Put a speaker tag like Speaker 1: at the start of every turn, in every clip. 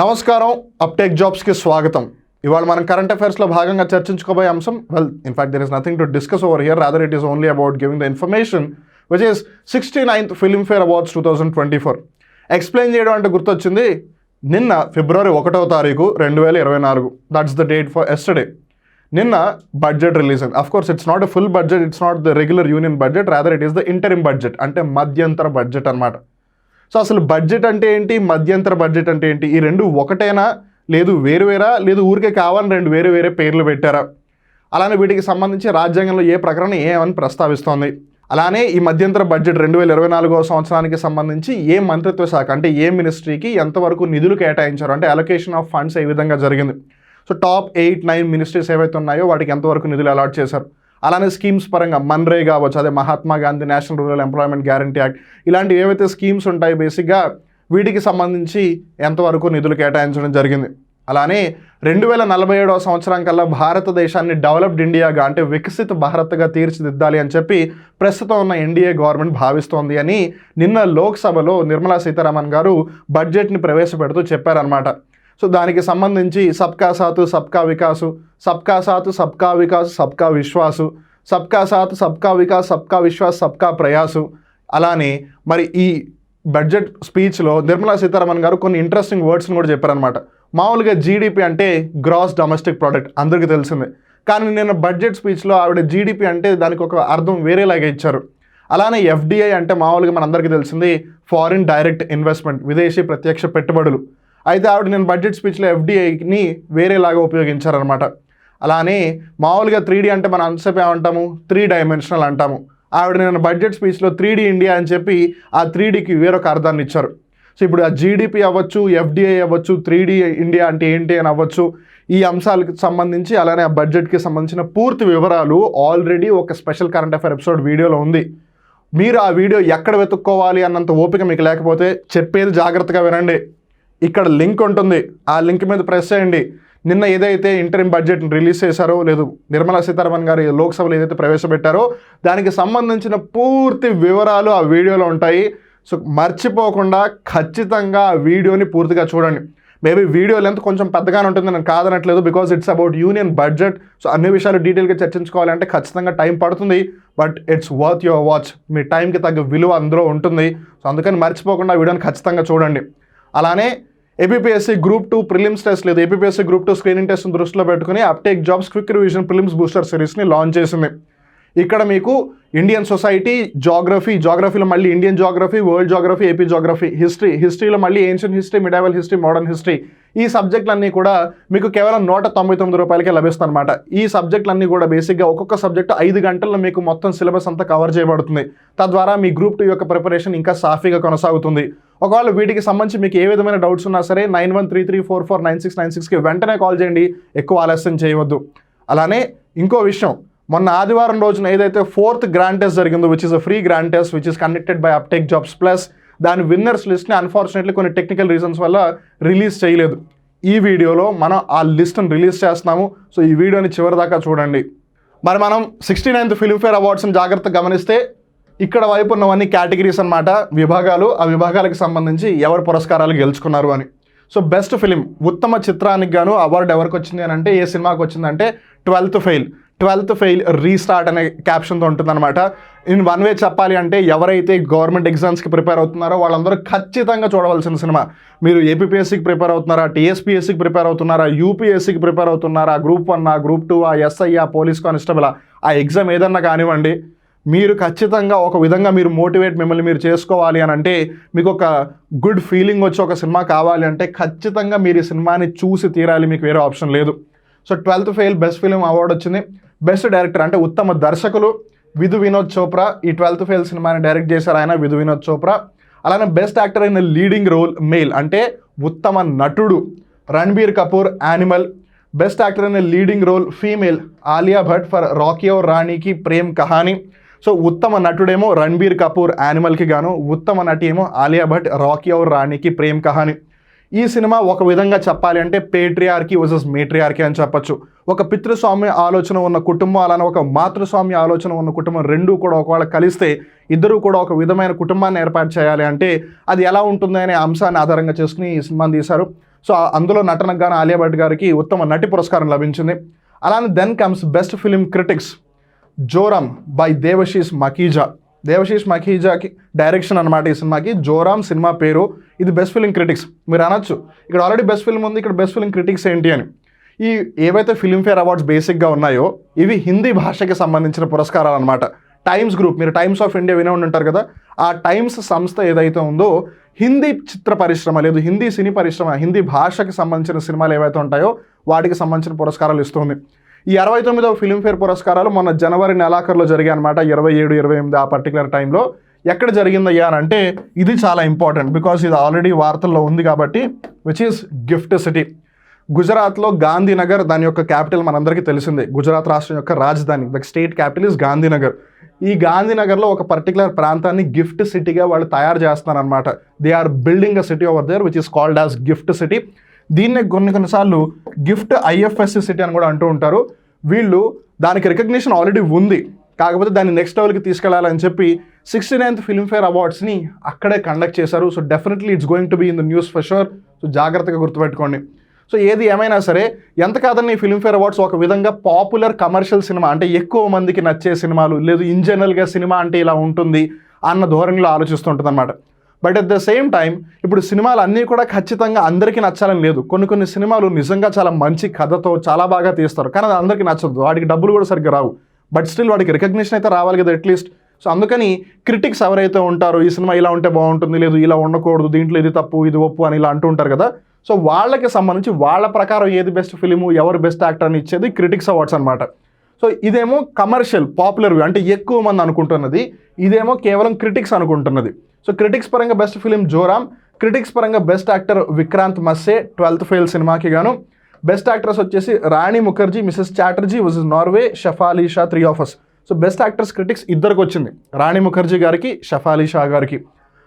Speaker 1: నమస్కారం, అప్టేక్ జాబ్స్కి స్వాగతం. ఇవాళ మనం కరెంట్ అఫైర్స్లో భాగంగా చర్చించుకోబోయే అంశం, in fact there is nothing to discuss over here, rather it is only about giving the information which is 69th Filmfare awards 2024. Explain చేయడం అంటే గుర్తొచ్చింది, నిన్న ఫిబ్రవరి 1వ తారీఖు 2024, that's the date for yesterday. నిన్న బడ్జెట్ రిలీజ్ అయింది. Of course it's not a full budget, it's not the regular union budget, rather it is the interim budget, అంటే మధ్యంతర బడ్జెట్ అనమాట. సో అసలు బడ్జెట్ అంటే ఏంటి, మధ్యంతర బడ్జెట్ అంటే ఏంటి, ఈ రెండు ఒకటేనా, లేదు వేరువేరా, లేదు ఊరికే కావాలని రెండు వేరే వేరే పేర్లు పెట్టారా, అలానే వీటికి సంబంధించి రాజ్యాంగంలో ఏ ప్రకరణ ఏమని ప్రస్తావిస్తోంది, అలానే ఈ మధ్యంతర బడ్జెట్ 2024వ సంవత్సరానికి సంబంధించి ఏ మంత్రిత్వ శాఖ అంటే ఏ మినిస్ట్రీకి ఎంతవరకు నిధులు కేటాయించారు, అంటే అలొకేషన్ ఆఫ్ ఫండ్స్ ఏ విధంగా జరిగింది. సో టాప్ 8-9 మినిస్ట్రీస్ ఏవైతే ఉన్నాయో వాటికి ఎంతవరకు నిధులు అలాట్ చేశారు, అలానే స్కీమ్స్ పరంగా మన్రేగా అవ్వచ్చు, అదే Mahatma Gandhi national rural employment guarantee act, ఇలాంటి ఏవైతే స్కీమ్స్ ఉంటాయి బేసిక్గా వీటికి సంబంధించి ఎంతవరకు నిధులు కేటాయించడం జరిగింది. అలానే 2047వ సంవత్సరం కల్లా భారతదేశాన్ని డెవలప్డ్ ఇండియాగా అంటే వికసిత భారత్గా తీర్చిదిద్దాలి అని చెప్పి ప్రస్తుతం ఉన్న ఎన్డీఏ గవర్నమెంట్ భావిస్తోంది అని నిన్న లోక్సభలో నిర్మలా సీతారామన్ గారు బడ్జెట్ని ప్రవేశపెడుతూ చెప్పారనమాట. సో దానికి సంబంధించి సబ్కా సాత్ సబ్కా వికాసు, సబ్కా సాత్ సబ్కా వికాస్ సబ్కా విశ్వాసు, సబ్కా సాత్ సబ్కా వికాస్ సబ్కా విశ్వాస్ సబ్కా ప్రయాసు. అలానే మరి ఈ బడ్జెట్ స్పీచ్లో నిర్మలా సీతారామన్ గారు కొన్ని ఇంట్రెస్టింగ్ వర్డ్స్ని కూడా చెప్పారనమాట. మామూలుగా జీడిపి అంటే గ్రాస్ డొమెస్టిక్ ప్రోడక్ట్ అందరికీ తెలిసిందే, కానీ నేను బడ్జెట్ స్పీచ్లో ఆవిడ జీడిపి అంటే దానికి ఒక అర్థం వేరేలాగా ఇచ్చారు. అలానే ఎఫ్డిఐ అంటే మామూలుగా మనందరికీ తెలిసింది ఫారిన్ డైరెక్ట్ ఇన్వెస్ట్మెంట్, విదేశీ ప్రత్యక్ష పెట్టుబడులు. అయితే ఆవిడ నేను బడ్జెట్ స్పీచ్లో ఎఫ్డిఐని వేరేలాగా ఉపయోగించారనమాట. అలానే మామూలుగా 3D అంటే మనం అంతసేపు ఏమంటాము, 3 డైమెన్షనల్ అంటాము. ఆవిడ నేను బడ్జెట్ స్పీచ్లో 3D ఇండియా అని చెప్పి ఆ 3Dకి వేరొక అర్థాన్ని ఇచ్చారు. సో ఇప్పుడు ఆ జీడిపి అవ్వచ్చు, ఎఫ్డిఐ అవ్వచ్చు, 3D ఇండియా అంటే ఏంటి అని అవ్వచ్చు, ఈ అంశాలకు సంబంధించి అలానే ఆ బడ్జెట్కి సంబంధించిన పూర్తి వివరాలు ఆల్రెడీ ఒక స్పెషల్ కరెంట్ అఫైర్ ఎపిసోడ్ వీడియోలో ఉంది. మీరు ఆ వీడియో ఎక్కడ వెతుక్కోవాలి అన్నంత ఓపిక మీకు లేకపోతే చెప్పేది జాగ్రత్తగా వినండి. ఇక్కడ లింక్ ఉంటుంది, ఆ లింక్ మీద ప్రెస్ చేయండి. నిన్న ఏదైతే ఇంటరిమ్ బడ్జెట్ని రిలీజ్ చేశారో, లేదు నిర్మలా సీతారామన్ గారు లోక్సభలో ఏదైతే ప్రవేశపెట్టారో దానికి సంబంధించిన పూర్తి వివరాలు ఆ వీడియోలో ఉంటాయి. సో మర్చిపోకుండా ఖచ్చితంగా ఆ వీడియోని పూర్తిగా చూడండి. మేబీ వీడియో లెంత్ కొంచెం పెద్దగానే ఉంటుంది, నేను కాదనట్లేదు, because it's about union budget. So అన్ని విషయాలు డీటెయిల్గా చర్చించుకోవాలంటే ఖచ్చితంగా టైం పడుతుంది, but it's worth your watch. మీ టైంకి తగ్గ విలువ అందులో ఉంటుంది. సో అందుకని మర్చిపోకుండా ఆ వీడియోని ఖచ్చితంగా చూడండి. అలానే ఏపీఎస్సీ గ్రూప్ 2 ప్రిలిమ్స్ టెస్ట్ లేదు, ఏపీఎస్సీ గ్రూప్ 2 స్క్రీనింగ్ టెస్ట్ని దృష్టిలో పెట్టుకుని Uptake jobs quick revision prelims booster సిరీస్ని లాంచ్ చేసింది. ఇక్కడ మీకు ఇండియన్ సొసైటీ, జాగ్రఫీలో మళ్ళీ Indian geography, world geography, AP geography, హిస్టరీలో మళ్ళీ ancient history, medieval history, modern history, ఈ సబ్జెక్టులన్నీ కూడా మీకు కేవలం 199 రూపాయలకే లభిస్తుంది అనమాట. ఈ సబ్జెక్టులన్నీ కూడా బేసిక్గా ఒక్కొక్క సబ్జెక్టు 5 గంటల్లో మీకు మొత్తం సిలబస్ అంతా కవర్ చేయబడుతుంది. తద్వారా మీ గ్రూప్ 2 యొక్క ప్రిపరేషన్ ఇంకా సాఫీగా కొనసాగుతుంది. ఒకవేళ వీటికి సంబంధించి మీకు ఏ విధమైన డౌట్స్ ఉన్నా సరే 9133449696కి వెంటనే కాల్ చేయండి, ఎక్కువ ఆలస్యం చేయవద్దు. అలానే ఇంకో విషయం, మొన్న ఆదివారం రోజున ఏదైతే 4th గ్రాండ్ టెస్ట్ జరిగిందో, which is a free grand test which is conducted by uptake jobs plus, దాని విన్నర్స్ లిస్ట్ని అన్ఫార్చునేట్లీ కొన్ని టెక్నికల్ రీజన్స్ వల్ల రిలీజ్ చేయలేదు. ఈ వీడియోలో మనం ఆ లిస్ట్ని రిలీజ్ చేస్తున్నాము. సో ఈ వీడియోని చివరి దాకా చూడండి. మరి మనం 69th ఫిల్మ్ఫేర్ అవార్డ్స్ని జాగ్రత్తగా గమనిస్తే ఇక్కడ వైపు ఉన్నవన్నీ కేటగిరీస్ అనమాట, విభాగాలు. ఆ విభాగాలకు సంబంధించి ఎవరు పురస్కారాలు గెలుచుకున్నారు అని. సో బెస్ట్ ఫిలిం, ఉత్తమ చిత్రానికి గాను అవార్డు ఎవరికి వచ్చింది అని అంటే, ఏ సినిమాకి వచ్చిందంటే 12th ఫెయిల్ రీస్టార్ట్ అనే క్యాప్షన్తో ఉంటుందన్నమాట. ఇన్ వన్ వే చెప్పాలి అంటే ఎవరైతే గవర్నమెంట్ ఎగ్జామ్స్కి ప్రిపేర్ అవుతున్నారో వాళ్ళందరూ ఖచ్చితంగా చూడవలసిన సినిమా. మీరు ఏపీఎస్సీకి ప్రిపేర్ అవుతున్నారా, టీఎస్పీఎస్సీకి ప్రిపేర్ అవుతున్నారా, యూపీఎస్సీకి ప్రిపేర్ అవుతున్నారా, group 1, group 2, SI, police constable, ఆ ఎగ్జామ్ ఏదన్నా కానివ్వండి, మీరు ఖచ్చితంగా ఒక విధంగా మీరు మోటివేట్ మిమ్మల్ని మీరు చేసుకోవాలి అని అంటే, మీకు ఒక గుడ్ ఫీలింగ్ వచ్చి ఒక సినిమా కావాలి అంటే ఖచ్చితంగా మీరు ఈ సినిమాని చూసి తీరాలి, మీకు వేరే ఆప్షన్ లేదు. So 12th fail best film award వచ్చింది. బెస్ట్ డైరెక్టర్ అంటే ఉత్తమ దర్శకులు విధు వినోద్ చోప్రా, ఈ 12th ఫెయిల్ సినిమాని డైరెక్ట్ చేశారు ఆయన, విధు వినోద్ చోప్రా. అలానే best actor in leading role male అంటే ఉత్తమ నటుడు Ranbir Kapoor, Animal. Best actor in leading role female Alia Bhatt for Rocky Aur Rani ki Prem Kahani. So ఉత్తమ నటుడేమో రణబీర్ కపూర్ యానిమల్కి గాను, ఉత్తమ నటి ఏమో ఆలియా భట్ రాకీ ఔర్ రాణీకి ప్రేమ్ కహానీ. ఈ సినిమా ఒక విధంగా చెప్పాలి అంటే పేట్రియార్కీ వర్సెస్ మేట్రియార్కీ అని చెప్పచ్చు. ఒక పితృస్వామ్య ఆలోచన ఉన్న కుటుంబం, అలానే ఒక మాతృస్వామ్య ఆలోచన ఉన్న కుటుంబం రెండూ కూడా ఒకవేళ కలిస్తే ఇద్దరూ కూడా ఒక విధమైన కుటుంబాన్ని ఏర్పాటు చేయాలి అంటే అది ఎలా ఉంటుంది అనే అంశాన్ని ఆధారంగా చేసుకుని ఈ సినిమాని తీశారు. సో అందులో నటనకు గాను ఆలియా భట్ గారికి ఉత్తమ నటి పురస్కారం లభించింది. అలానే then comes best film critics Joram by Devashish Makhija. Devashish మఖీజాకి డైరెక్షన్ అనమాట ఈ సినిమాకి. జోరామ్ సినిమా పేరు. ఇది బెస్ట్ ఫిలిం క్రిటిక్స్. మీరు అనొచ్చు ఇక్కడ ఆల్రెడీ బెస్ట్ ఫిల్మ్ ఉంది, ఇక్కడ బెస్ట్ ఫిలిం క్రిటిక్స్ ఏంటి అని. ఈ ఏవైతే ఫిల్మ్ఫేర్ అవార్డ్స్ బేసిక్గా ఉన్నాయో ఇవి హిందీ భాషకి సంబంధించిన పురస్కారాలు అనమాట. టైమ్స్ గ్రూప్, మీరు టైమ్స్ ఆఫ్ ఇండియా వినే ఉంటారు కదా, ఆ టైమ్స్ సంస్థ ఏదైతే ఉందో హిందీ చిత్ర పరిశ్రమ లేదు హిందీ సినీ పరిశ్రమ, హిందీ భాషకి సంబంధించిన సినిమాలు ఏవైతే ఉంటాయో వాటికి సంబంధించిన పురస్కారాలు ఇస్తుంది. ఈ 69వ ఫిల్మ్ఫేర్ పురస్కారాలు మొన్న జనవరి నెలాఖరులో జరిగాయి అనమాట. 27, 28 ఆ పర్టికులర్ టైంలో. ఎక్కడ జరిగిందయ్యా అని అంటే ఇది చాలా ఇంపార్టెంట్, బికాస్ ఇది ఆల్రెడీ వార్తల్లో ఉంది కాబట్టి. Which is gift city. గుజరాత్లో గాంధీనగర్, దాని యొక్క క్యాపిటల్ మనందరికీ తెలిసిందే. గుజరాత్ రాష్ట్రం యొక్క రాజధాని, the state capital is Gandhinagar. ఈ గాంధీనగర్లో ఒక పర్టికులర్ ప్రాంతాన్ని గిఫ్ట్ సిటీగా వాళ్ళు తయారు చేస్తున్నారనమాట. They are building a city over there which is called as GIFT city. దీన్నే కొన్నిసార్లు గిఫ్ట్ ఐఎఫ్ఎస్సి సిటీ అని కూడా అంటూ ఉంటారు. వీళ్ళు దానికి రికగ్నిషన్ ఆల్రెడీ ఉంది, కాకపోతే దాన్ని నెక్స్ట్ లెవెల్కి తీసుకెళ్లాలని చెప్పి 69th ఫిల్మ్ఫేర్ అవార్డ్స్ని అక్కడే కండక్ట్ చేశారు. So definitely it's going to be in the news for sure. So జాగ్రత్తగా గుర్తుపెట్టుకోండి. సో ఏది ఏమైనా సరే ఎంత కాదని ఫిల్మ్ఫేర్ అవార్డ్స్ ఒక విధంగా పాపులర్ కమర్షియల్ సినిమా అంటే ఎక్కువ మందికి నచ్చే సినిమాలు, లేదు ఇన్ జనరల్గా సినిమా అంటే ఇలా ఉంటుంది అన్న ధోరణిలో ఆలోచిస్తుంటుంది అనమాట. But at the same time ఇప్పుడు సినిమాలు అన్నీ కూడా ఖచ్చితంగా అందరికీ నచ్చాలని లేదు. కొన్ని సినిమాలు నిజంగా చాలా మంచి కథతో చాలా బాగా తీస్తారు, కానీ అది అందరికీ నచ్చదు, వాటికి డబ్బులు కూడా సరిగ్గా రావు. బట్ స్టిల్ వాడికి రికగ్నిషన్ అయితే రావాలి కదా అట్లీస్ట్. సో అందుకని క్రిటిక్స్ ఎవరైతే ఉంటారో ఈ సినిమా ఇలా ఉంటే బాగుంటుంది, లేదు ఇలా ఉండకూడదు, దీంట్లో ఇది తప్పు ఇది ఒప్పు అని ఇలా అంటూ ఉంటారు కదా. సో వాళ్ళకి సంబంధించి వాళ్ళ ప్రకారం ఏది బెస్ట్ ఫిలిము, ఎవరు బెస్ట్ యాక్టర్ అని ఇచ్చేది క్రిటిక్స్ అవార్డ్స్ అనమాట. సో ఇదేమో కమర్షియల్ పాపులర్ అంటే ఎక్కువ మంది అనుకుంటున్నది, ఇదేమో కేవలం క్రిటిక్స్ అనుకుంటున్నది. సో క్రిటిక్స్ పరంగా బెస్ట్ ఫిలిం జోరామ్, క్రిటిక్స్ పరంగా best actor Vikrant Massey 12th fail సినిమాకి గాను. బెస్ట్ యాక్టర్స్ వచ్చేసి Rani Mukerji, Mrs Chatterjee versus Norway, Shefali Shah, 3 of us. So best actors critics ఇద్దరికి వచ్చింది, రాణి ముఖర్జీ గారికి, షఫాలీ షా గారికి.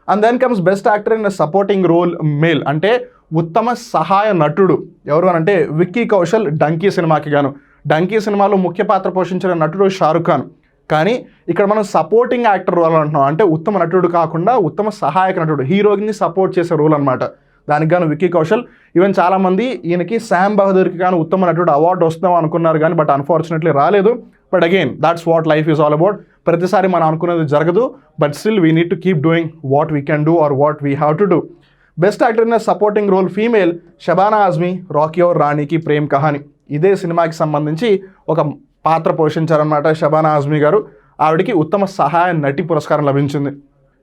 Speaker 1: And then comes best actor in supporting role male అంటే ఉత్తమ సహాయ నటుడు ఎవరు అని అంటే విక్కీ కౌశల్ డంకీ సినిమాకి గాను. డంకీ సినిమాలో ముఖ్య పాత్ర పోషించిన నటుడు షారుఖ్ ఖాన్. కానీ ఇక్కడ మనం సపోర్టింగ్ యాక్టర్ రోల్ అంటున్నాం, అంటే ఉత్తమ నటుడు కాకుండా ఉత్తమ సహాయక నటుడు, హీరోని సపోర్ట్ చేసే రోల్ అనమాట. దానికి గాను విక్కీ కౌశల్. ఈవెన్ చాలామంది ఈయనకి శామ్ బహదూర్కి కానీ ఉత్తమ నటుడు అవార్డు వస్తుందాం అనుకున్నారు కానీ బట్ అన్ఫార్చునేట్లీ రాలేదు. But again that's what life is all about. ప్రతిసారి మనం అనుకునేది జరగదు, but still we need to keep doing what we can do or what we have to do. Best actor in supporting role female Shabana Azmi, Rocky Aur Rani ki Prem Kahani. ఇదే సినిమాకి సంబంధించి ఒక పాత్ర పోషించారనమాట షబానా ఆజ్మీ గారు. ఆవిడికి ఉత్తమ సహాయ నటి పురస్కారం లభించింది.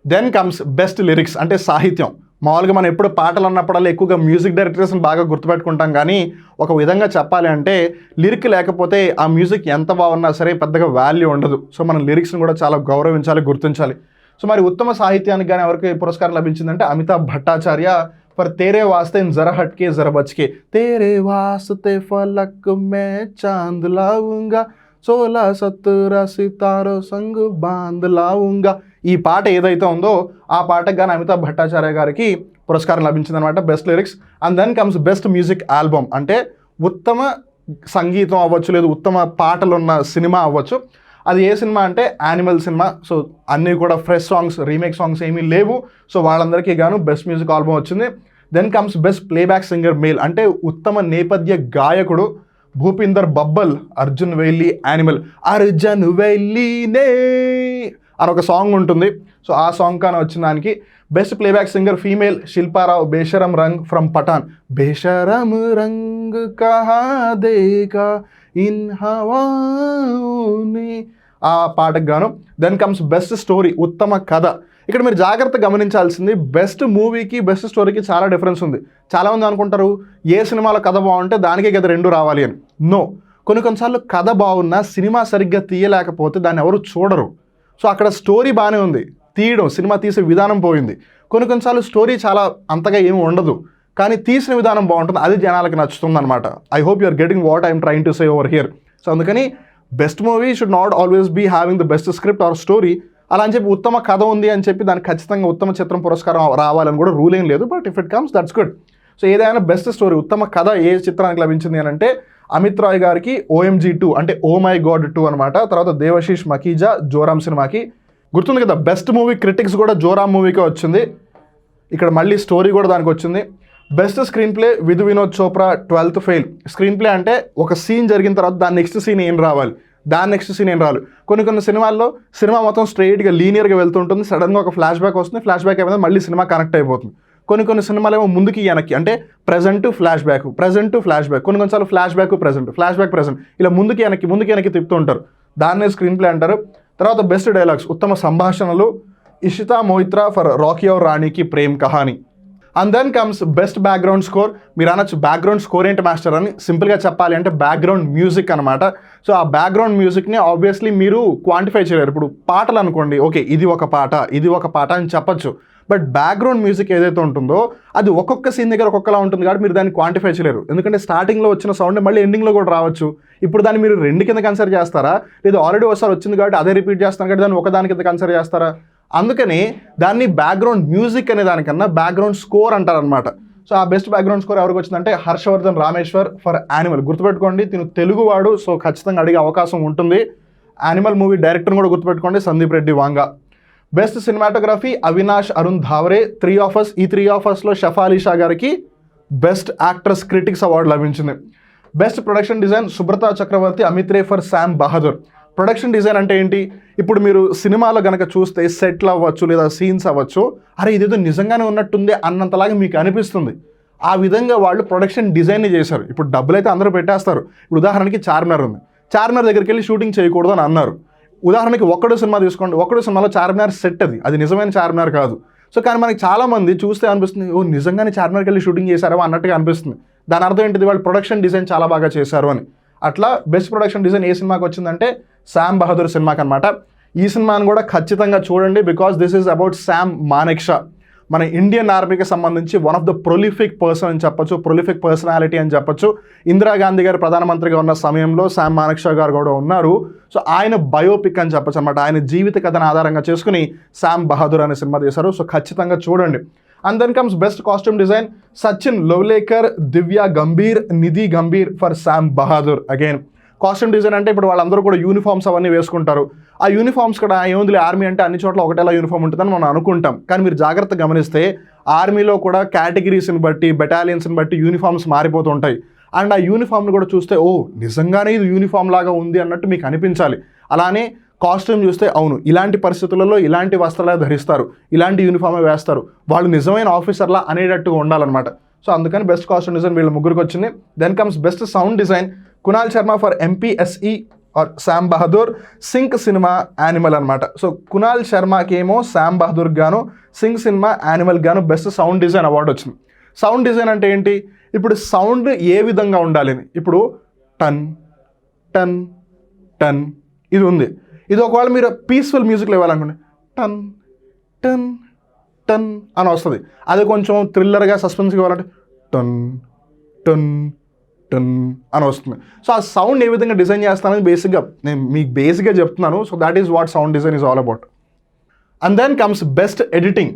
Speaker 1: దెన్ కమ్స్ బెస్ట్ లిరిక్స్ అంటే సాహిత్యం. మామూలుగా మనం ఎప్పుడు పాటలు అన్నప్పుడల్లా ఎక్కువగా మ్యూజిక్ డైరెక్టర్స్ని బాగా గుర్తుపెట్టుకుంటాం, కానీ ఒక విధంగా చెప్పాలి అంటే లిరిక్ లేకపోతే ఆ మ్యూజిక్ ఎంత బాగున్నా సరే పెద్దగా వాల్యూ ఉండదు. సో మనం లిరిక్స్ని కూడా చాలా గౌరవించాలి, గుర్తించాలి. సో మరి ఉత్తమ సాహిత్యానికి కానీ ఎవరికి పురస్కారం లభించిందంటే అమితాబ్ భట్టాచార్య ఫర్ తేరే వాస్తే జరా హట్కే జరా బచ్కే, తేరే వాస్తే ఫలక్ మే చాంద్ లావుంగా, 16-17 సితారో సంగ్ బాంద్ లావుంగా. ఈ పాట ఏదైతే ఉందో ఆ పాటకు కానీ అమితాబ్ భట్టాచార్య గారికి పురస్కారం లభించిందనమాట best lyrics. And then comes best music album అంటే ఉత్తమ సంగీతం అవ్వచ్చు, లేదు ఉత్తమ పాటలు ఉన్న సినిమా అవ్వచ్చు. అది ఏ సినిమా అంటే యానిమల్ సినిమా. సో అన్నీ కూడా ఫ్రెష్ సాంగ్స్, రీమేక్ సాంగ్స్ ఏమీ లేవు. సో వాళ్ళందరికీ గాను బెస్ట్ మ్యూజిక్ ఆల్బమ్ వచ్చింది. Then comes best playback singer male అంటే ఉత్తమ నేపథ్య గాయకుడు భూపిందర్ బబ్బల్, అర్జున్ వెయిలీ యానిమల్. అర్జున్ వెయిలీనే అని ఒక సాంగ్ ఉంటుంది. సో ఆ సాంగ్ కానీ వచ్చిన దానికి. Best playback singer female Shilpa Rao, Besharam Rang from Pathaan, Besharam Rang కహా దేగా ఇన్ హవాని, ఆ పాటకు గాను. దెన్ కమ్స్ బెస్ట్ స్టోరీ ఉత్తమ కథ. ఇక్కడ మీరు జాగ్రత్త గమనించాల్సింది బెస్ట్ మూవీకి బెస్ట్ స్టోరీకి చాలా డిఫరెన్స్ ఉంది. చాలామంది అనుకుంటారు ఏ సినిమాలో కథ బాగుంటే దానికే కదా 2 రావాలి అని. నో, కొన్నిసార్లు కథ బాగున్నా సినిమా సరిగ్గా తీయలేకపోతే దాన్ని ఎవరు చూడరు. సో అక్కడ స్టోరీ బాగానే ఉంది, తీయడం సినిమా తీసే విధానం పోయింది. కొన్నిసార్లు స్టోరీ చాలా అంతగా ఏమి ఉండదు, కానీ తీసిన విధానం బాగుంటుంది, అది జనాలకు నచ్చుతుంది అనమాట. I hope you are getting what I'm trying to say over here. So అందుకని best movie should not always be having the best script or story. అలా అని చెప్పి ఉత్తమ కథ ఉంది అని చెప్పి దానికి ఖచ్చితంగా ఉత్తమ చిత్రం పురస్కారం రావాలని కూడా రూల్ ఏం లేదు. But if it comes that's good. So ఏదైనా బెస్ట్ స్టోరీ ఉత్తమ కథ ఏ చిత్రానికి లభించింది అని అంటే అమిత్ రాయ్ గారికి OMG 2 అంటే ఓ మై గాడ్ 2 అనమాట. తర్వాత దేవశీష్ మఖీజా జోరామ్ సినిమాకి. గుర్తుంది కదా బెస్ట్ మూవీ క్రిటిక్స్ కూడా జోరామ్ మూవీకే వచ్చింది. ఇక్కడ మళ్ళీ స్టోరీ కూడా దానికి వచ్చింది. Best screen play Vidhu Vinod Chopra 12th fail. Screen play అంటే ఒక సీన్ జరిగిన తర్వాత దాని నెక్స్ట్ సీన్ ఏం రావాలి, దాని నెక్స్ట్ సీన్ ఏం రావాలి. కొన్ని సినిమాల్లో సినిమా మొత్తం స్ట్రైట్గా లీనియర్గా వెళ్తుంటుంది, సడన్గా ఒక ఫ్లాష్ బ్యాక్ వస్తుంది, ఫ్లాష్ బ్యాక్ అయిపోయింది, మళ్ళీ సినిమా కనెక్ట్ అయిపోతుంది. కొన్ని సినిమాలు ఏమో ముందుకి వెనక్కి, అంటే present flashback, present flashback, కొన్నిసార్లు flashback present, flashback present, ఇలా ముందుకి వెనక్కి తిప్పుతూ ఉంటారు. దాన్నే స్క్రీన్ ప్లే అంటారు. తర్వాత బెస్ట్ డైలాగ్స్, ఉత్తమ సంభాషణలు Ishita Moitra for Rocky Aur Rani ki Prem Kahani. And then comes best background score. మీరు అనొచ్చు బ్యాక్గ్రౌండ్ స్కోర్ ఏంటి మాస్టర్ అని. సింపుల్గా చెప్పాలి అంటే బ్యాక్గ్రౌండ్ మ్యూజిక్ అనమాట. సో ఆ బ్యాక్గ్రౌండ్ మ్యూజిక్ని ఆబ్వియస్లీ మీరు క్వాంటిఫై చేయలేరు. ఇప్పుడు పాటలు అనుకోండి, ఓకే ఇది ఒక పాట అని చెప్పచ్చు. బట్ బ్యాక్గ్రౌండ్ మ్యూజిక్ ఏదైతే ఉంటుందో అది ఒక్కొక్క సీన్ దగ్గర ఒక్కొక్కలా ఉంటుంది కాబట్టి మీరు దాన్ని క్వాంటిఫై చేయలేరు. ఎందుకంటే స్టార్టింగ్లో వచ్చిన సౌండ్ మళ్ళీ ఎండింగ్లో కూడా రావచ్చు. ఇప్పుడు దాన్ని మీరు 2 కింద కన్సిడర్ చేస్తారా, లేదా ఆల్రెడీ ఒకసారి వచ్చింది కాబట్టి అదే రిపీట్ చేస్తాను కాబట్టి దాన్ని ఒకదాని కింద కన్సిడర్ చేస్తారా? అందుకని దాన్ని బ్యాక్గ్రౌండ్ మ్యూజిక్ అనే దానికన్నా బ్యాక్గ్రౌండ్ స్కోర్ అంటారనమాట. సో ఆ బెస్ట్ బ్యాక్గ్రౌండ్ స్కోర్ ఎవరికి వచ్చిందంటే హర్షవర్ధన్ రామేశ్వర్ ఫర్ యానిమల్. గుర్తుపెట్టుకోండి, తిను తెలుగువాడు, సో ఖచ్చితంగా అడిగే అవకాశం ఉంటుంది. యానిమల్ మూవీ డైరెక్టర్ని కూడా గుర్తుపెట్టుకోండి, Sandeep Reddy Vanga. Best cinematography Avinash Arun Dhaware 3 of Us. ఈ 3 of Usలో షఫా అలీ షా గారికి బెస్ట్ యాక్ట్రెస్ క్రిటిక్స్ అవార్డు లభించింది. Best production design Subrata Chakraborty Amit Ray for Sam Bahadur. Production design అంటే ఏంటి, ఇప్పుడు మీరు సినిమాలో కనుక చూస్తే సెట్లు అవ్వచ్చు లేదా సీన్స్ అవ్వచ్చు, అరే ఇదేదో నిజంగానే ఉన్నట్టుంది అన్నంతలాగా మీకు అనిపిస్తుంది. ఆ విధంగా వాళ్ళు ప్రొడక్షన్ డిజైన్ని చేశారు. ఇప్పుడు డబ్బులు అయితే అందరూ పెట్టేస్తారు. ఇప్పుడు ఉదాహరణకి చార్మినార్ ఉంది, చార్మినార్ దగ్గరికి వెళ్ళి షూటింగ్ చేయకూడదు అని అన్నారు. ఉదాహరణకి ఒక్కడు సినిమా తీసుకోండి, ఒక్కడు సినిమాలో చార్మినార్ సెట్, అది నిజమైన చార్మినార్ కాదు. సో కానీ మనకి చాలామంది చూస్తే అనిపిస్తుంది, ఓ నిజంగానే చార్మినార్కి వెళ్ళి షూటింగ్ చేశారో అన్నట్టుగా అనిపిస్తుంది. దాని అర్థం ఏంటిది, వాళ్ళు ప్రొడక్షన్ డిజైన్ చాలా బాగా చేశారు అని. అట్లా బెస్ట్ ప్రొడక్షన్ డిజైన్ ఏ సినిమాకి వచ్చిందంటే శామ్ బహదూర్ సినిమాకి అనమాట. ఈ సినిమాని కూడా ఖచ్చితంగా చూడండి, because this is about Sam Manekshaw. మన ఇండియన్ ఆర్మీకి సంబంధించి one of the prolific person అని చెప్పొచ్చు, ప్రొలిఫిక్ పర్సనాలిటీ అని చెప్పొచ్చు. ఇందిరాగాంధీ గారు ప్రధానమంత్రిగా ఉన్న సమయంలో శామ్ మానెక్షా గారు కూడా ఉన్నారు. సో ఆయన బయోపిక్ అని చెప్పొచ్చు అనమాట. ఆయన జీవిత కథను ఆధారంగా చేసుకుని శామ్ బహదూర్ అనే సినిమా తీశారు. సో ఖచ్చితంగా చూడండి. And then comes best costume design Sachin Lovalekar, Divya Gambhir, Nidhi Gambhir for Sam Bahadur. Again costume design అంటే ఇప్పుడు వాళ్ళందరూ కూడా యూనిఫామ్స్ అవన్నీ వేసుకుంటారు. ఆ యూనిఫామ్స్ కూడా ఏముంది, ఆర్మీ అంటే అన్ని చోట్ల ఒకటేలా యూనిఫామ్ ఉంటుందని మనం అనుకుంటాం. కానీ మీరు జాగ్రత్తగా గమనిస్తే ఆర్మీలో కూడా కేటగిరీస్ని బట్టి, బెటాలియన్స్ని బట్టి యూనిఫామ్స్ మారిపోతూ ఉంటాయి. అండ్ ఆ యూనిఫామ్ని కూడా చూస్తే ఓ నిజంగానే ఇది యూనిఫామ్ లాగా ఉంది అన్నట్టు మీకు అనిపించాలి. అలానే కాస్ట్యూమ్ చూస్తే అవును ఇలాంటి పరిస్థితులలో ఇలాంటి వస్త్రాలు ధరిస్తారు, ఇలాంటి యూనిఫామే వేస్తారు, వాళ్ళు నిజమైన ఆఫీసర్లా అనేటట్టుగా ఉండాలన్నమాట. సో అందుకని బెస్ట్ కాస్ట్యూమ్ డిజైన్ వీళ్ళ ముగ్గురికి వచ్చింది. Then comes best sound design Kunal Sharma for MPSE or Sam Bahadur, sync cinema Animal అనమాట. సో కునాల్ శర్మకి ఏమో శామ్ బహదూర్ గాను, సింక్ సినిమా యానిమల్ గాను బెస్ట్ సౌండ్ డిజైన్ అవార్డు వచ్చింది. సౌండ్ డిజైన్ అంటే ఏంటి, ఇప్పుడు సౌండ్ ఏ విధంగా ఉండాలి అని. ఇప్పుడు టన్ టన్ టన్ ఇది ఉంది, ఇది ఒకవేళ మీరు పీస్ఫుల్ మ్యూజిక్లో ఇవ్వాలనుకోండి టన్ టన్ టన్ అని వస్తుంది. అది కొంచెం థ్రిల్లర్గా సస్పెన్స్గా ఇవ్వాలంటే టన్ టన్ టన్ అని వస్తుంది. సో ఆ సౌండ్ ఏ విధంగా డిజైన్ చేస్తానని బేసిక్గా నేను మీకు బేసిక్గా చెప్తున్నాను. So that is what sound design is all about. And then comes best editing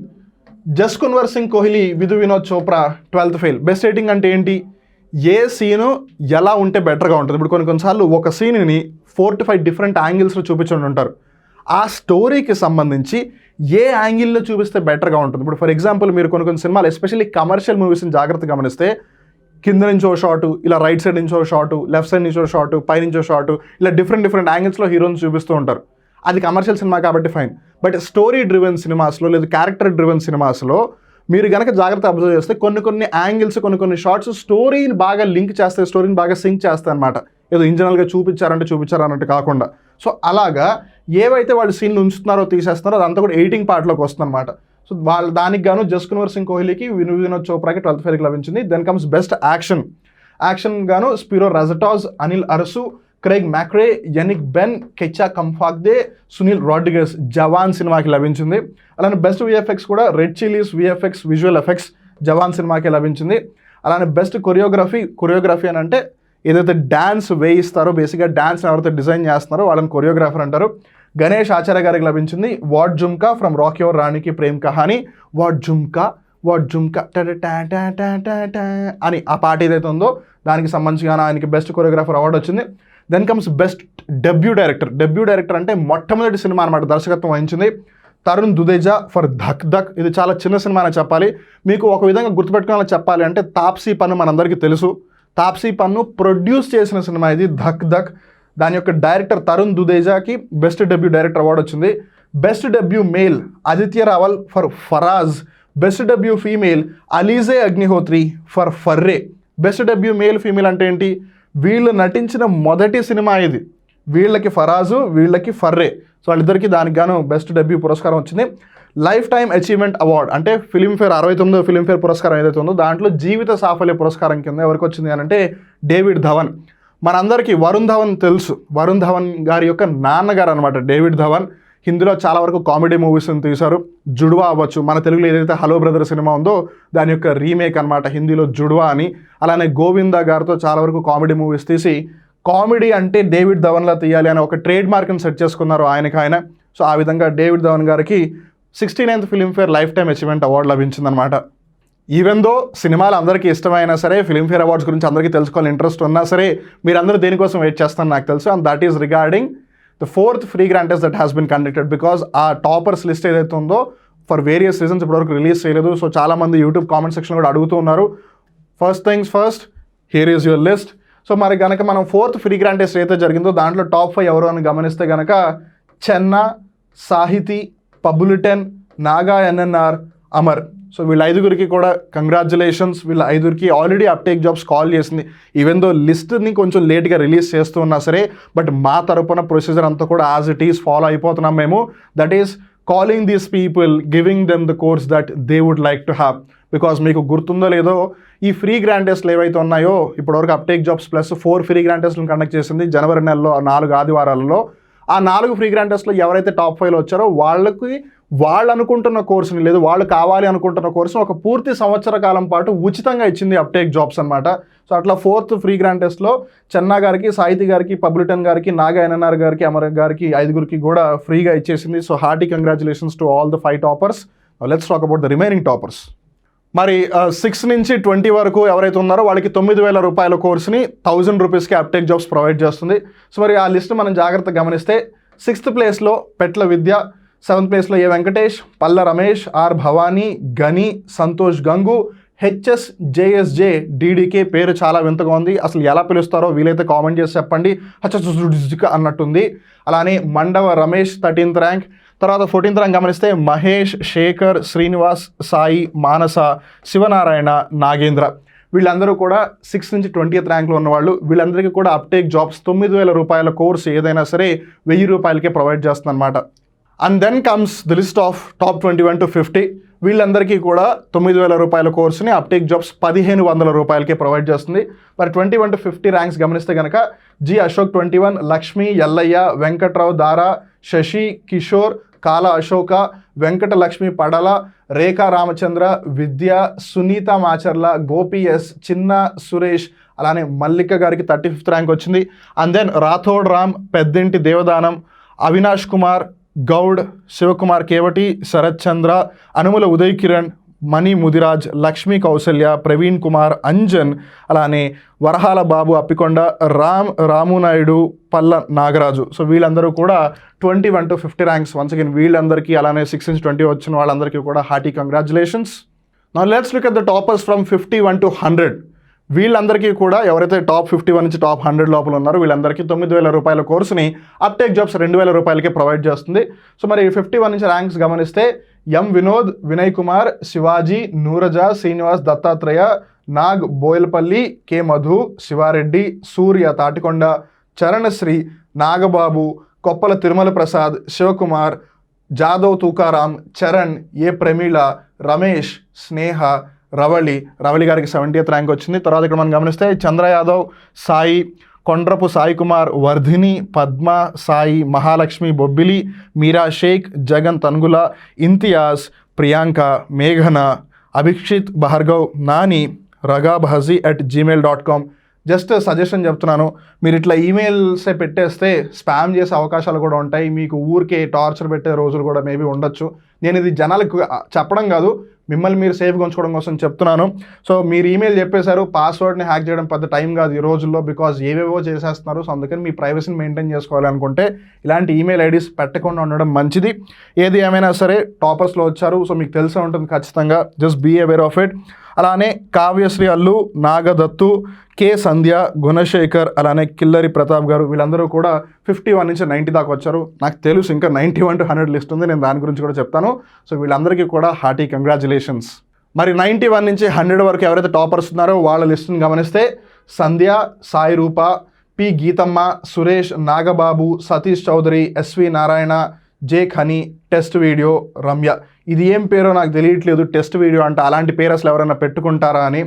Speaker 1: Jaskunwar Singh Kohli, Vidhu Vinod Chopra 12th fail. Best editing అంటే ఏంటి, ఏ సీను ఎలా ఉంటే బెటర్గా ఉంటుంది. ఇప్పుడు కొన్నిసార్లు ఒక సీన్ని 4 to 5 డిఫరెంట్ యాంగిల్స్లో చూపించుండి ఉంటారు. ఆ స్టోరీకి సంబంధించి ఏ యాంగిల్లో చూపిస్తే బెటర్గా ఉంటుంది. ఇప్పుడు ఫర్ ఎగ్జాంపుల్ మీరు కొన్ని సినిమాలు ఎస్పెషల్లీ కమర్షియల్ మూవీస్ని జాగ్రత్తగా గమనిస్తే కింద నుంచో షాటు, ఇలా రైట్ సైడ్ నుంచో షాటు, లెఫ్ట్ సైడ్ నుంచో షాటు, పై నుంచో షాటు, ఇలా డిఫరెంట్ యాంగిల్స్లో హీరోని చూపిస్తూ ఉంటారు. అది కమర్షియల్ సినిమా కాబట్టి ఫైన్. బట్ స్టోరీ డ్రివెన్ సినిమాస్లో లేదా క్యారెక్టర్ డ్రివెన్ సినిమాస్లో మీరు కనుక జాగ్రత్త అబ్జర్వ్ చేస్తే కొన్ని యాంగిల్స్, కొన్ని షార్ట్స్ స్టోరీని బాగా లింక్ చేస్తాయి, స్టోరీని బాగా సింక్ చేస్తాయి అనమాట. ఏదో ఇంజనల్గా చూపించారు అన్నట్టు కాకుండా. సో అలాగా ఏవైతే వాళ్ళు సీన్లు ఉంచుతున్నారో తీసేస్తున్నారో అదంతా కూడా ఎడిటింగ్ పార్ట్లోకి వస్తుంది అనమాట. సో వాళ్ళ దానికి గాను జస్కున్వర్ సింగ్ కోహ్లీకి, వినోద్ చోప్రాకి 12th ఫెయిల్కి లభించింది. దెన్ కమ్స్ బెస్ట్ యాక్షన్ గాను Spiro Razatos, Anil Arasu, Craig Macrae, Yannick Ben, Kecha Khamphakdee, Sunil Rodrigues Jawan సినిమాకి లభించింది. అలానే బెస్ట్ VFX కూడా Red Chillies VFX visual effects Jawan సినిమాకి లభించింది. అలానే బెస్ట్ కొరియోగ్రఫీ అని అంటే ఏదైతే డ్యాన్స్ వేయిస్తారో, బేసిక్గా డ్యాన్స్ ఎవరైతే డిజైన్ చేస్తున్నారో వాళ్ళని కొరియోగ్రాఫర్ అంటారు. గణేష్ ఆచార్య గారికి లభించింది. What jhumka from Rocky Aur Rani ki Prem Kahani. What jhumka అని ఆ పాట ఏదైతే ఉందో దానికి సంబంధించి ఆయనకి బెస్ట్ కొరియోగ్రాఫర్ అవార్డు వచ్చింది. Then comes best debut director అంటే మొట్టమొదటి సినిమా అనమాట దర్శకత్వం వహించింది. తరుణ్ దుదేజా ఫర్ ధక్ ధక్. ఇది చాలా చిన్న సినిమా అని చెప్పాలి. మీకు ఒక విధంగా గుర్తుపెట్టుకోవాలని చెప్పాలి అంటే తాప్సీ పన్ను మనందరికీ తెలుసు. తాప్సీ పన్ను ప్రొడ్యూస్ చేసిన సినిమా ఇది ధక్ ధక్. దాని యొక్క డైరెక్టర్ తరుణ్ దుదేజాకి బెస్ట్ డెబ్యూ డైరెక్టర్ అవార్డు వచ్చింది. Best debut male Aditya Rawal for Faraaz. Best debut female Alizeh Agnihotri for Farrey. Best debut male female అంటే ఏంటి? వీళ్ళు నటించిన మొదటి సినిమా ఇది. వీళ్ళకి ఫరాజు, వీళ్ళకి ఫర్రే. సో వాళ్ళిద్దరికీ దానికి గాను బెస్ట్ డెబ్యూ పురస్కారం వచ్చింది. లైఫ్ టైమ్ అచీవ్మెంట్ అవార్డ్ అంటే ఫిలింఫేర్ 69వ ఫిలింఫేర్ పురస్కారం ఏదైతే ఉందో దాంట్లో జీవిత సాఫల్య పురస్కారం కింద ఎవరికి వచ్చింది అని అంటే డేవిడ్ ధవన్. మనందరికీ వరుణ్ ధవన్ తెలుసు. వరుణ్ ధవన్ గారి యొక్క నాన్నగారు అనమాట డేవిడ్ ధవన్. హిందీలో చాలా వరకు కామెడీ మూవీస్ని తీశారు. జుడ్వా అవ్వచ్చు, మన తెలుగులో ఏదైతే హలో బ్రదర్ సినిమా ఉందో దాని యొక్క రీమేక్ అనమాట హిందీలో జుడ్వా అని. అలానే గోవిందా గారితో చాలా వరకు కామెడీ మూవీస్ తీసి కామెడీ అంటే డేవిడ్ ధవన్లా తీయాలి అని ఒక ట్రేడ్ మార్క్ని సెట్ చేసుకున్నారు ఆయనకి ఆయన. సో ఆ విధంగా డేవిడ్ ధవన్ గారికి 69th Filmfare lifetime achievement award లభించిందనమాట. ఈవెన్ దో సినిమాలు అందరికీ ఇష్టమైనా సరే, ఫిలింఫేర్ అవార్డ్స్ గురించి అందరికీ తెలుసుకోవాలని ఇంట్రెస్ట్ ఉన్నా సరే, మీరందరూ దేనికోసం వెయిట్ చేస్తారని నాకు తెలుసు. And that is regarding the 4th free grand test that has been conducted. Because ఆ టాపర్స్ లిస్ట్ ఏదైతే ఉందో ఫర్ వేరియస్ రీజన్స్ ఇప్పటివరకు రిలీజ్ చేయలేదు. సో చాలామంది యూట్యూబ్ కామెంట్ సెక్షన్ కూడా అడుగుతూ ఉన్నారు. First things first, here is your list. So మరి కనుక మనం 4th ఫ్రీ గ్రాండ్ టెస్ట్ ఏదైతే జరిగిందో దాంట్లో టాప్ 5 ఎవరు అని గమనిస్తే కనుక చెన్నా, సాహితీ, పబులిటెన్, నాగా ఎన్ఎన్ఆర్, అమర్. సో వీళ్ళ 5గురికి కూడా కంగ్రాచులేషన్స్. వీళ్ళ 5గురికి ఆల్రెడీ అప్టేక్ జాబ్స్ కాల్ చేసింది. ఈవెన్ దో లిస్ట్ని కొంచెం లేట్గా రిలీజ్ చేస్తూ ఉన్నా సరే, బట్ మా తరపున ప్రొసీజర్ అంతా కూడా యాజ్ ఇట్ ఈస్ ఫాలో అయిపోతున్నాం మేము. That is calling these people, giving them the course that they would like to have. Because మీకు గుర్తుందో లేదో, ఈ ఫ్రీ గ్రాండ్ టెస్ట్లు ఏవైతే ఉన్నాయో ఇప్పటివరకు Uptake jobs plus 4 free grand టెస్ట్లను కండక్ట్ చేసింది జనవరి నెలలో 4 ఆదివారాలలో. ఆ 4 ఫ్రీ గ్రాండ్ టెస్ట్లో ఎవరైతే టాప్ 5లో వచ్చారో వాళ్ళకి వాళ్ళు అనుకుంటున్న కోర్సుని, లేదు వాళ్ళు కావాలి అనుకుంటున్న కోర్సుని ఒక పూర్తి సంవత్సర కాలం పాటు ఉచితంగా ఇచ్చింది అప్టేక్ జాబ్స్ అనమాట. సో అట్లా 4th ఫ్రీ గ్రాండ్ టెస్ట్లో చెన్నా గారికి, సాహితీ గారికి, పబ్లిటన్ గారికి, నాగా ఎన్ఎన్ఆర్ గారికి, అమర్ గారికి 5గురికి కూడా ఫ్రీగా ఇచ్చేసింది. So hearty congratulations to all the 5 toppers. Let's talk about the remaining toppers. మరి 6 నుంచి 20 వరకు ఎవరైతే ఉన్నారో వాళ్ళకి 9,000 రూపాయల కోర్సుని 1000 రూపీస్కి అప్టేక్ జాబ్స్ ప్రొవైడ్ చేస్తుంది. సో మరి ఆ లిస్ట్ మనం జాగ్రత్తగా గమనిస్తే 6th ప్లేస్లో పెట్ల విద్య, 7th ప్లేస్లో ఏ వెంకటేష్, పల్ల రమేష్, ఆర్ భవానీ, గని, సంతోష్ గంగు, హెచ్ఎస్ జేఎస్జే డీడీకే. పేరు చాలా వింతగా ఉంది, అసలు ఎలా పిలుస్తారో వీలైతే కామెంట్ చేసి చెప్పండి. హచ్ అన్నట్టుంది. అలానే మండవ రమేష్ 13th ర్యాంక్. తర్వాత 14th ర్యాంక్ గమనిస్తే మహేష్, శేఖర్, శ్రీనివాస్, సాయి, మానస, శివనారాయణ, నాగేంద్ర. వీళ్ళందరూ కూడా 6 నుంచి 20th ర్యాంక్లో ఉన్నవాళ్ళు. వీళ్ళందరికీ కూడా అప్టేక్ జాబ్స్ 9,000 రూపాయల కోర్సు ఏదైనా సరే 1000 రూపాయలకే ప్రొవైడ్ చేస్తుంది అనమాట. And then comes the list of top 21 to 50. వీళ్ళందరికీ కూడా 9,000 రూపాయల కోర్సుని అప్టేక్ జాబ్స్ 1,500 రూపాయలకే ప్రొవైడ్ చేస్తుంది. మరి 21 to 50 ర్యాంక్స్ గమనిస్తే కనుక జి అశోక్ 21, లక్ష్మి, ఎల్లయ్య, వెంకట్రావు, దారా, శశి, కిషోర్, కాల అశోక, వెంకట లక్ష్మి పడల, రేఖా రామచంద్ర, విద్య, సునీత మాచర్ల, గోపి ఎస్, చిన్న సురేష్, అలానే మల్లిక గారికి 35th ర్యాంక్ వచ్చింది. అండ్ దెన్ రాథోడ్ రామ్, పెద్దింటి దేవదానం, అవినాష్ కుమార్, గౌడ్, శివకుమార్ కేవటి, శరత్ చంద్ర, అనుముల ఉదయ్ కిరణ్, మణి ముదిరాజ్, లక్ష్మీ కౌసల్య, ప్రవీణ్ కుమార్, అంజన్, అలానే వరహాల బాబు అప్పికొండ, రామునాయుడు, పల్ల నాగరాజు. సో వీళ్ళందరూ కూడా 21 to 50 ర్యాంక్స్. వన్స్ అగైన్ వీళ్ళందరికీ, అలానే 6 నుంచి 20 వచ్చిన వాళ్ళందరికీ కూడా hearty congratulations. Now let's look at the toppers from 51 to 100. వీళ్ళందరికీ కూడా ఎవరైతే టాప్ 51 నుంచి టాప్ 100 లోపల ఉన్నారో వీళ్ళందరికీ 9,000 రూపాయల కోర్సుని అప్టేక్ జాబ్స్ 2,000 రూపాయలకే ప్రొవైడ్ చేస్తుంది. సో మరి 51 నుంచి ర్యాంక్స్ గమనిస్తే ఎం వినోద్, వినయ్ కుమార్, శివాజీ, నూరజా, శ్రీనివాస్, దత్తాత్రేయ, నాగ్, బోయల్పల్లి, కె మధు, శివారెడ్డి, సూర్య తాటికొండ, చరణశ్రీ, నాగబాబు, కొప్పల తిరుమల ప్రసాద్, శివకుమార్, జాదవ్ తూకారాం, చరణ్, ఏ ప్రమీళ, రమేష్, స్నేహ, రవళి గారికి 70th ర్యాంక్ వచ్చింది. తర్వాత ఇక్కడ మనం గమనిస్తే చంద్ర యాదవ్, సాయి, కొండ్రపు సాయి కుమార్, వర్ధిని, పద్మ, సాయి, మహాలక్ష్మి, బొబ్బిలి, మీరా షేక్, జగన్ తన్గుల, ఇంతియాజ్, ప్రియాంక, మేఘన, Abhikshit, Bhargav, Nani, ragabhazi@gmail.com. Just suggestion చెప్తున్నాను, మీరు ఇట్లా ఈమెయిల్సే పెట్టేస్తే స్పామ్ చేసే అవకాశాలు కూడా ఉంటాయి. మీకు ఊరికే టార్చర్ పెట్టే రోజులు కూడా మేబీ ఉండొచ్చు. నేను ఇది జనాలకు చెప్పడం కాదు, మిమ్మల్ని మీరు సేఫ్గా ఉంచుకోవడం కోసం చెప్తున్నాను. సో మీరు ఈమెయిల్ చెప్పేశారు, పాస్వర్డ్ని హ్యాక్ చేయడం పెద్ద టైం కాదు ఈ రోజుల్లో, బికాజ్ ఏవేవో చేసేస్తున్నారు. సో అందుకని మీ ప్రైవసీని మెయింటైన్ చేసుకోవాలనుకుంటే ఇలాంటి ఈమెయిల్ ఐడీస్ పెట్టకుండా ఉండడం మంచిది. ఏది ఏమైనా సరే టాపర్స్లో వచ్చారు, సో మీకు తెలిసే ఉంటుంది ఖచ్చితంగా. Just be aware of it. అలానే కావ్యశ్రీ అల్లు, నాగదత్తు, కే సంధ్య, గుణశేఖర్, అలానే కిల్లరి ప్రతాప్ గారు, వీళ్ళందరూ కూడా 51 నుంచి 90 దాకా వచ్చారు. నాకు తెలుసు ఇంకా 91 to 100 లిస్ట్ ఉంది, నేను దాని గురించి కూడా చెప్తాను. సో వీళ్ళందరికీ కూడా హార్టీ కంగ్రాచులేషన్స్. మరి 91 నుంచి 100 వరకు ఎవరైతే టాపర్స్ ఉన్నారో వాళ్ళ లిస్టుని గమనిస్తే సంధ్య, సాయి రూప, పి గీతమ్మ, సురేష్, నాగబాబు, సతీష్ చౌదరి, ఎస్వి నారాయణ, జే ఖని, టెస్ట్ వీడియో, రమ్య. ఇది ఏం పేరో నాకు తెలియట్లేదు, టెస్ట్ వీడియో అంటే అలాంటి పేరు అసలు ఎవరైనా పెట్టుకుంటారా అని.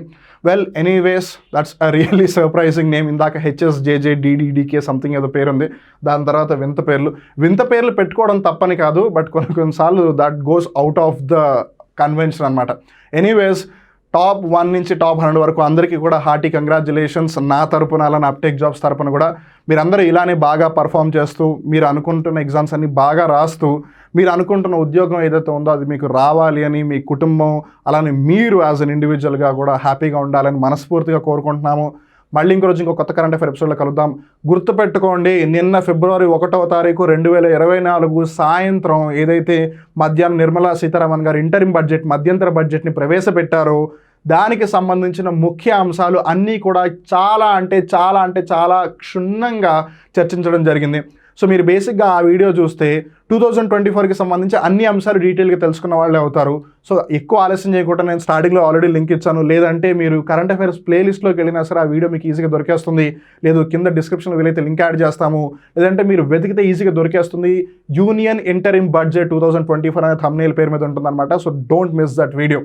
Speaker 1: Well anyways that's a really surprising name. ఇందాక HSJJDDDK సంథింగ్ ఏదో పేరు ఉంది, దాని తర్వాత వింత పేర్లు పెట్టుకోవడం తప్పని కాదు, బట్ కొన్నిసార్లు that goes out of the convention అనమాట. ఎనీవేస్ టాప్ 1 నుంచి టాప్ 100 వరకు అందరికీ కూడా హార్టీ కంగ్రాచులేషన్స్. నా తరపున అలానే అప్టేక్ జాబ్స్ తరపున కూడా మీరందరూ ఇలానే బాగా పర్ఫామ్ చేస్తూ, మీరు అనుకుంటున్న ఎగ్జామ్స్ అన్ని బాగా రాస్తూ, మీరు అనుకుంటున్న ఉద్యోగం ఏదైతే ఉందో అది మీకు రావాలి అని, మీ కుటుంబం అలానే మీరు యాజ్ అన్ ఇండివిజువల్గా కూడా హ్యాపీగా ఉండాలని మనస్ఫూర్తిగా కోరుకుంటున్నాము. మళ్ళీ ఇంకో రోజు ఇంకో కొత్త కరెంట్ అఫైర్ ఎపిసోడ్లో కలుద్దాం. గుర్తుపెట్టుకోండి, నిన్న ఫిబ్రవరి 1వ తారీఖు 2024 సాయంత్రం ఏదైతే మధ్యాహ్నం నిర్మలా సీతారామన్ గారు ఇంటరిమ్ బడ్జెట్, మధ్యంతర బడ్జెట్ని ప్రవేశపెట్టారో దానికి సంబంధించిన ముఖ్య అంశాలు అన్నీ కూడా చాలా క్షుణ్ణంగా చర్చించడం జరిగింది. సో మీరు బేసిక్గా ఆ వీడియో చూస్తే 2024కి సంబంధించి అన్ని అంశాలు డీటెయిల్గా తెలుసుకున్న వాళ్ళే అవుతారు. సో ఎక్కువ ఆలస్యం చేయకుండా నేను స్టార్టింగ్లో ఆల్రెడీ లింక్ ఇచ్చాను, లేదంటే మీరు కరెంట్ అఫైర్స్ ప్లేలిస్ట్లోకి వెళ్ళినా సరే ఆ వీడియో మీకు ఈజీగా దొరికేస్తుంది. లేదు కింద డిస్క్రిప్షన్లో వీలైతే లింక్ యాడ్ చేస్తాము, లేదంటే మీరు వెతికితే ఈజీగా దొరికేస్తుంది. యూనియన్ ఇంటరిమ్ బడ్జెట్ 2024 అనే థంబ్నెయిల్ పేరు మీద ఉంటుందన్నమాట. So don't miss that video.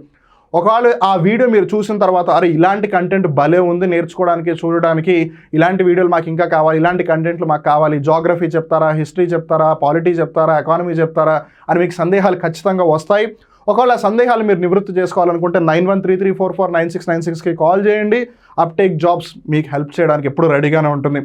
Speaker 1: ఒకవేళ ఆ వీడియో మీరు చూసిన తర్వాత అరే ఇలాంటి కంటెంట్ భలే ఉంది నేర్చుకోవడానికి, చూడడానికి, ఇలాంటి వీడియోలు మాకు ఇంకా కావాలి, ఇలాంటి కంటెంట్లు మాకు కావాలి, జాగ్రఫీ చెప్తారా, హిస్టరీ చెప్తారా, పాలిటీ చెప్తారా, ఎకానమీ చెప్తారా అని మీకు సందేహాలు ఖచ్చితంగా వస్తాయి. ఒకవేళ సందేహాలు మీరు నివృత్తి చేసుకోవాలనుకుంటే 9133449696కి కాల్ చేయండి. అప్టేక్ జాబ్స్ మీకు హెల్ప్ చేయడానికి ఎప్పుడు రెడీగానే ఉంటుంది.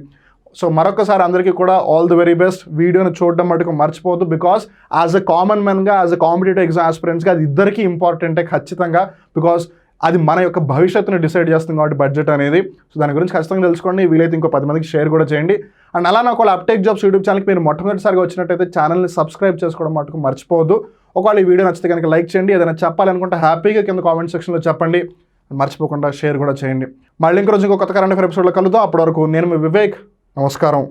Speaker 1: సో మరొకసారి అందరికీ కూడా ఆల్ ది వెరీ బెస్ట్. వీడియోని చూడడం మటుకు మర్చిపోవద్దు, బికాస్ యాజ్ అ కామన్ మ్యాన్గా, యాజ్ అ కాంపిటేటివ్ ఎగ్జామ్ ఆస్పిరెంట్స్గా అది ఇద్దరికీ ఇంపార్టెంటే ఖచ్చితంగా, బికాస్ అది మన యొక్క భవిష్యత్తును డిసైడ్ చేస్తుంది కాబట్టి బడ్జెట్ అనేది. సో దాని గురించి ఖచ్చితంగా తెలుసుకోండి, వీలైతే ఇంకో 10 మందికి షేర్ కూడా చేయండి. అండ్ అలా నాకు అప్టేక్ జాబ్స్ యూట్యూబ్ ఛానల్కి మీరు మొట్టమొదటిసారిగా వచ్చినట్టయితే ఛానల్ని సబ్స్క్రైబ్ చేసుకోవడం మటుకు మర్చిపోవద్దు. ఒకవేళ ఈ వీడియో నచ్చితే కనుక లైక్ చేయండి, ఏదైనా చెప్పాలనుకుంటే హ్యాపీగా కింద కామెంట్ సెక్షన్లో చెప్పండి, మర్చిపోకుండా షేర్ కూడా చేయండి. మళ్ళీ ఇంకో రోజు ఇంకో కొత్త కరెంట్ అఫైర్ ఎపిసోడ్లో కలుద్దాం. అప్పటి వరకు నేను మీ వివేక్, నమస్కారం.